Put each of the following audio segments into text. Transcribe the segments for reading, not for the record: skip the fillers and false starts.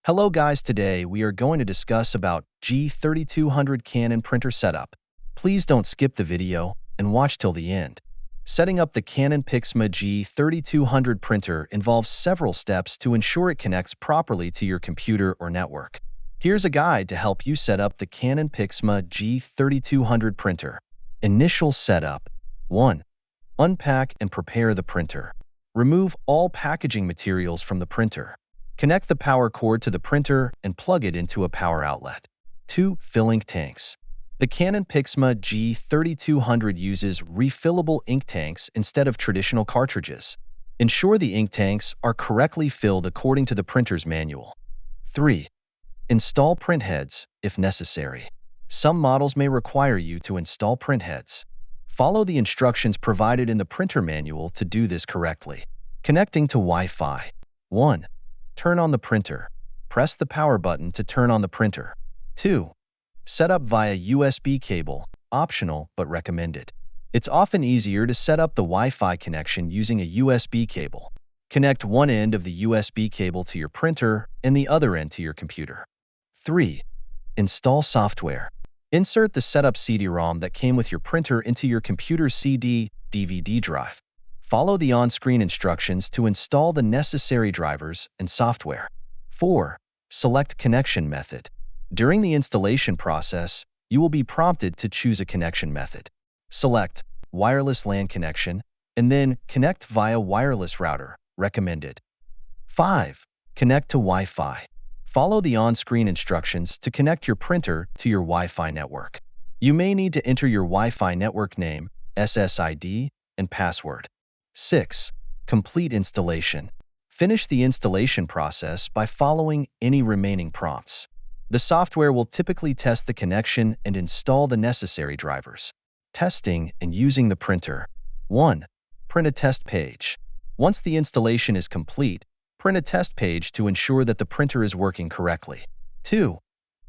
Hello guys, today we are going to discuss about G3200 Canon printer setup. Please don't skip the video and watch till the end. Setting up the Canon PIXMA G3200 printer involves several steps to ensure it connects properly to your computer or network. Here's a guide to help you set up the Canon PIXMA G3200 printer. Initial setup. 1. Unpack and prepare the printer. Remove all packaging materials from the printer. Connect the power cord to the printer and plug it into a power outlet. 2. Fill ink tanks. The Canon PIXMA G3200 uses refillable ink tanks instead of traditional cartridges. Ensure the ink tanks are correctly filled according to the printer's manual. 3. Install printheads, if necessary. Some models may require you to install printheads. Follow the instructions provided in the printer manual to do this correctly. Connecting to Wi-Fi. 1. Turn on the printer. Press the power button to turn on the printer. 2. Set up via USB cable, optional but recommended. It's often easier to set up the Wi-Fi connection using a USB cable. Connect one end of the USB cable to your printer and the other end to your computer. 3. Install software. Insert the setup CD-ROM that came with your printer into your computer's CD/DVD drive. Follow the on-screen instructions to install the necessary drivers and software. 4. Select connection method. During the installation process, you will be prompted to choose a connection method. Select wireless LAN connection and then connect via wireless router, recommended. 5. Connect to Wi-Fi. Follow the on-screen instructions to connect your printer to your Wi-Fi network. You may need to enter your Wi-Fi network name, SSID, and password. 6. Complete installation. Finish the installation process by following any remaining prompts. The software will typically test the connection and install the necessary drivers. Testing and using the printer. 1. Print a test page. Once the installation is complete, print a test page to ensure that the printer is working correctly. 2.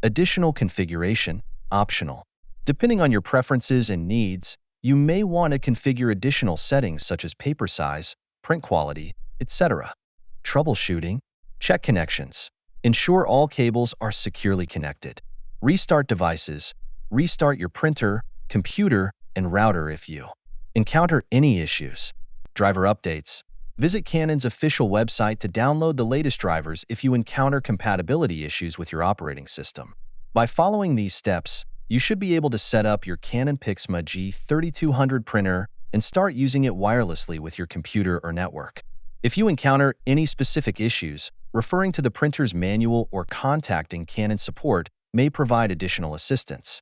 Additional configuration, optional. Depending on your preferences and needs, you may want to configure additional settings such as paper size, print quality, etc. Troubleshooting. Check connections. Ensure all cables are securely connected. Restart devices. Restart your printer, computer, and router if you encounter any issues. Driver updates. Visit Canon's official website to download the latest drivers if you encounter compatibility issues with your operating system. By following these steps, you should be able to set up your Canon PIXMA G3200 printer and start using it wirelessly with your computer or network. If you encounter any specific issues, referring to the printer's manual or contacting Canon support may provide additional assistance.